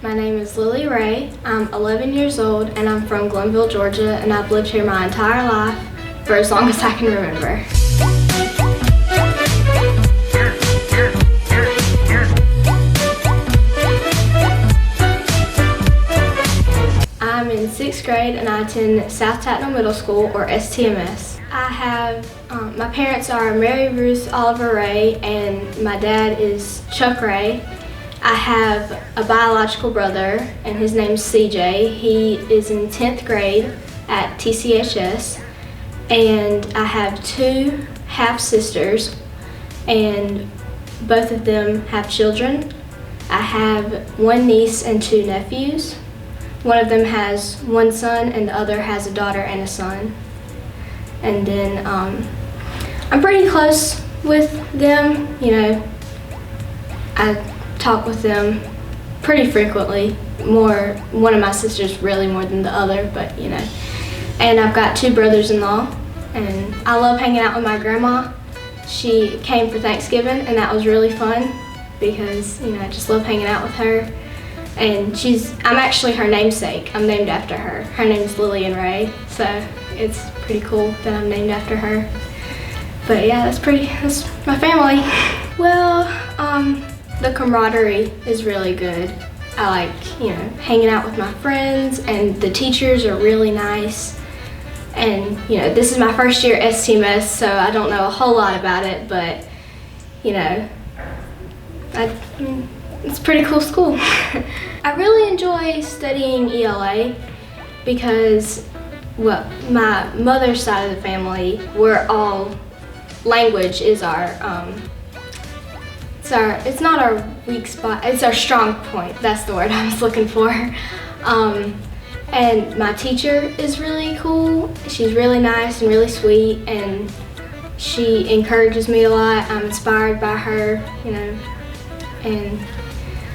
My name is Lilly Ray. I'm 11 years old and I'm from Glenville, Georgia, and I've lived here my entire life for as long as I can remember. I'm in 6th grade and I attend South Tatnall Middle School, or STMS. I have, my parents are Mary Ruth Oliver Ray and my dad is Chuck Ray. I have a biological brother and his name's CJ. He is in 10th grade at TCHS, and I have 2 half-sisters and both of them have children. I have 1 niece and 2 nephews. One of them has 1 son and the other has a daughter and a son. And then I'm pretty close with them, you know. I talk with them pretty frequently. One of my sisters really more than the other, but you know. And I've got 2 brothers-in-law, and I love hanging out with my grandma. She came for Thanksgiving and that was really fun because, you know, I just love hanging out with her. And I'm actually her namesake. I'm named after her. Her name is Lilly Ray, so it's pretty cool that I'm named after her. But yeah, that's my family. Well, the camaraderie is really good. I like, you know, hanging out with my friends, and the teachers are really nice. And, you know, this is my first year at STMS, so I don't know a whole lot about it, but, you know, it's a pretty cool school. I really enjoy studying ELA because, well, my mother's side of the family, we're all, language is it's not our weak spot, it's our strong point. That's the word I was looking for. And my teacher is really cool. She's really nice and really sweet, and she encourages me a lot. I'm inspired by her, you know, and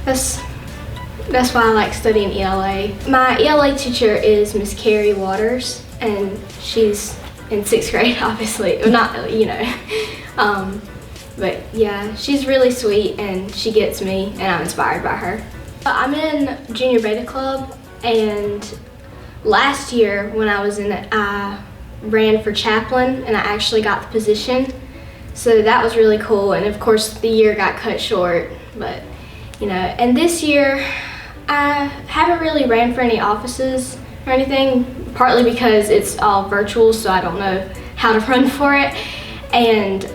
that's why I like studying ELA. My ELA teacher is Miss Carrie Waters, and she's in 6th grade, obviously. Well, not, you know. But yeah, she's really sweet and she gets me, and I'm inspired by her. I'm in Junior Beta Club, and last year when I was in it, I ran for chaplain and I actually got the position. So that was really cool, and of course the year got cut short, but you know. And this year I haven't really ran for any offices or anything, partly because it's all virtual, so I don't know how to run for it. And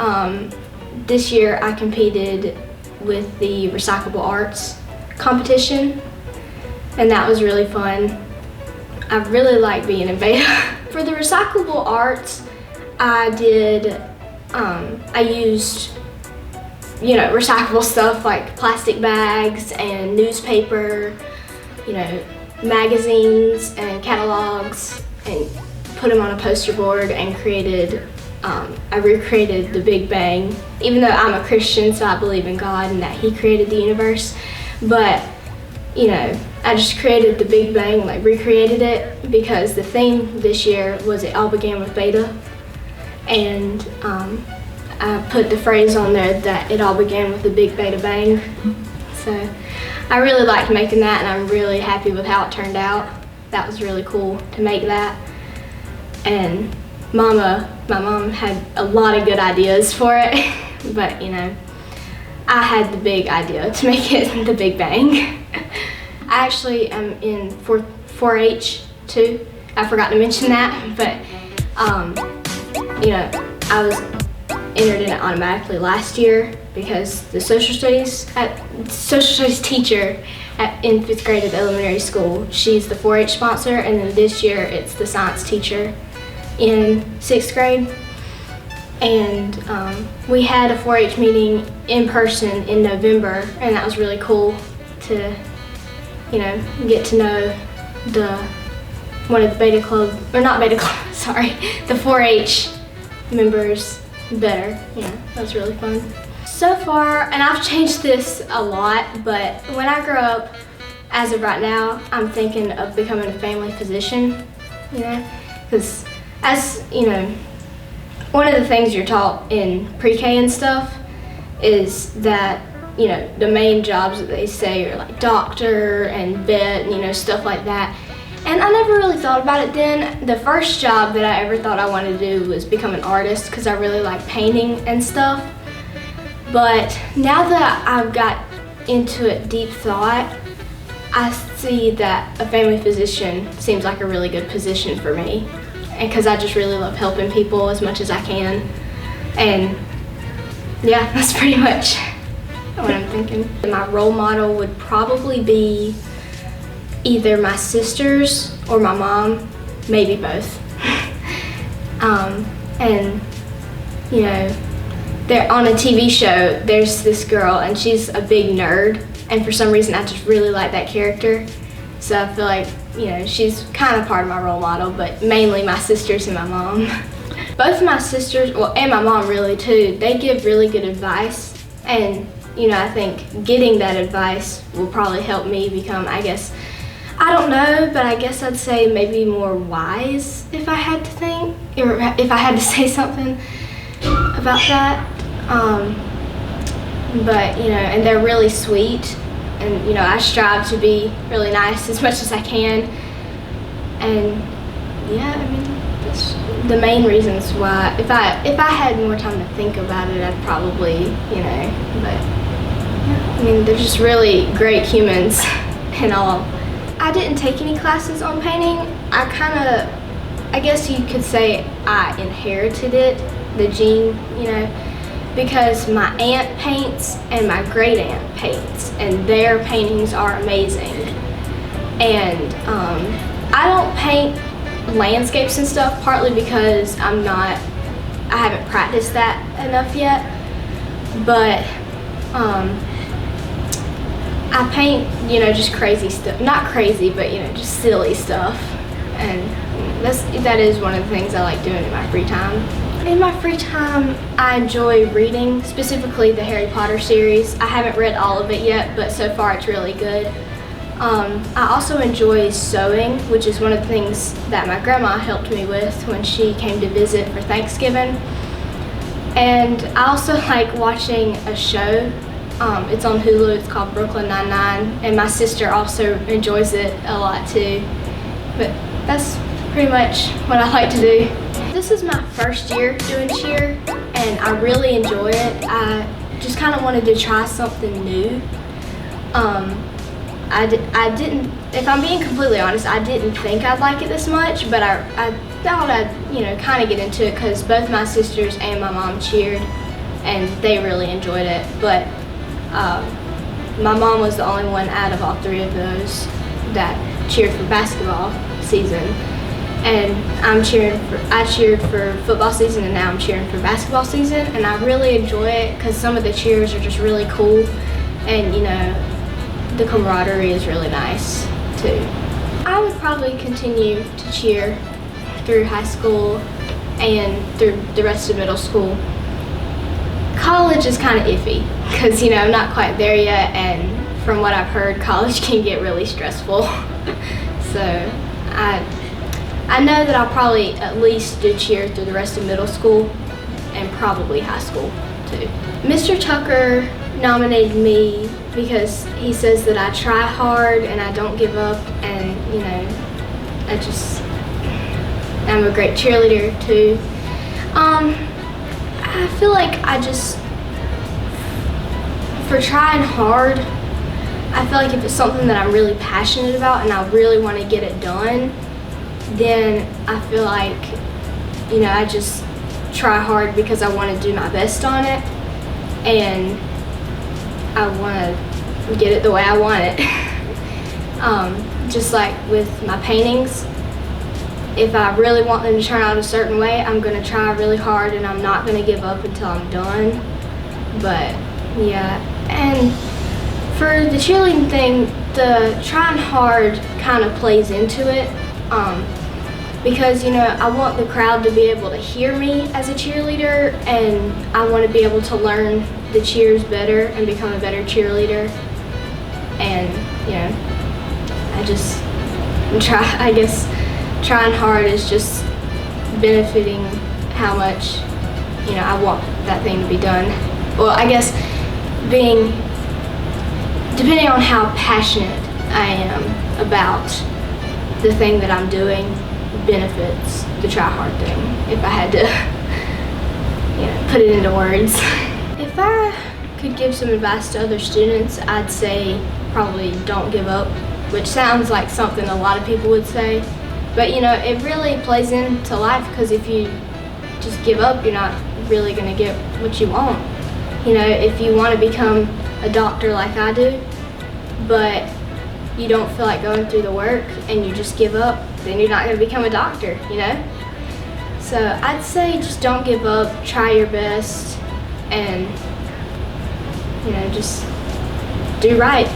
this year I competed with the recyclable arts competition, and that was really fun. I really like being in beta. For the recyclable arts, I used, you know, recyclable stuff like plastic bags and newspaper, you know, magazines and catalogs, and put them on a poster board and I recreated the Big Bang. Even though I'm a Christian, so I believe in God and that He created the universe, but you know, I just created the Big Bang, like recreated it, because the theme this year was it all began with beta, and I put the phrase on there that it all began with the Big Beta Bang. So I really liked making that, and I'm really happy with how it turned out. That was really cool to make that. And my mom had a lot of good ideas for it, but you know, I had the big idea to make it the Big Bang. I actually am in 4-H too. I forgot to mention that, but you know, I was entered in it automatically last year because the social studies teacher in 5th grade at the elementary school, she's the 4-H sponsor, and then this year it's the science teacher in 6th grade. And we had a 4-H meeting in person in November, and that was really cool to, you know, get to know one of the beta club, or not beta club, sorry, the 4-H members better. Yeah, that was really fun. So far, and I've changed this a lot, but when I grow up, as of right now, I'm thinking of becoming a family physician, you know, because as, you know, one of the things you're taught in pre-K and stuff is that you know, the main jobs that they say are like doctor and vet, you know, stuff like that. And I never really thought about it then. The first job that I ever thought I wanted to do was become an artist because I really like painting and stuff. But now that I've got into it deep thought, I see that a family physician seems like a really good position for me. And because I just really love helping people as much as I can. And yeah, that's pretty much what I'm thinking. My role model would probably be either my sisters or my mom, maybe both. And you know, they're on a TV show, there's this girl and she's a big nerd, and for some reason I just really like that character. So I feel like, you know, she's kind of part of my role model, but mainly my sisters and my mom. Both my sisters, well, and my mom really too, they give really good advice, and you know, I think getting that advice will probably help me become, I guess, I don't know, but I guess I'd say maybe more wise if I had to think, or if I had to say something about that. But you know, and they're really sweet, and you know, I strive to be really nice as much as I can. And yeah, I mean, that's the main reasons why. If I had more time to think about it, I'd probably, you know, but yeah, I mean, they're just really great humans and all. I didn't take any classes on painting. I guess you could say I inherited it, the gene, you know, because my aunt paints and my great aunt paints, and their paintings are amazing. And I don't paint landscapes and stuff, partly because I haven't practiced that enough yet, but I paint, you know, just crazy stuff. Not crazy, but you know, just silly stuff. And that is one of the things I like doing in my free time. In my free time, I enjoy reading, specifically the Harry Potter series. I haven't read all of it yet, but so far it's really good. I also enjoy sewing, which is one of the things that my grandma helped me with when she came to visit for Thanksgiving. And I also like watching a show. It's on Hulu, it's called Brooklyn Nine-Nine, and my sister also enjoys it a lot too. But that's pretty much what I like to do. This is my first year doing cheer, and I really enjoy it. I just kind of wanted to try something new. I didn't, if I'm being completely honest, I didn't think I'd like it this much, but I thought I'd, you know, kind of get into it because both my sisters and my mom cheered, and they really enjoyed it. But my mom was the only one out of all three of those that cheered for basketball season, and I cheered for football season, and now I'm cheering for basketball season, and I really enjoy it because some of the cheers are just really cool, and you know, the camaraderie is really nice too. I would probably continue to cheer through high school and through the rest of middle school. College is kind of iffy because, you know, I'm not quite there yet, and from what I've heard, college can get really stressful. So I know that I'll probably at least do cheer through the rest of middle school and probably high school too. Mr. Tucker nominated me because he says that I try hard and I don't give up, and you know, I'm a great cheerleader too. I feel like for trying hard, I feel like if it's something that I'm really passionate about and I really want to get it done, then I feel like, you know, I just try hard because I want to do my best on it, and I want to get it the way I want it. Just like with my paintings, if I really want them to turn out a certain way, I'm going to try really hard, and I'm not going to give up until I'm done. But yeah, and for the cheerleading thing, the trying hard kind of plays into it, because, you know, I want the crowd to be able to hear me as a cheerleader, and I want to be able to learn the cheers better and become a better cheerleader. And, you know, I guess trying hard is just benefiting how much, you know, I want that thing to be done. Well, I guess being depending on how passionate I am about the thing that I'm doing, benefits the try hard thing, if I had to put it into words. If I could give some advice to other students, I'd say probably don't give up, which sounds like something a lot of people would say, but it really plays into life, because if you just give up, you're not really going to get what you want. If you want to become a doctor like I do, but you don't feel like going through the work and you just give up, then you're not going to become a doctor, So I'd say just don't give up, try your best, and just do right.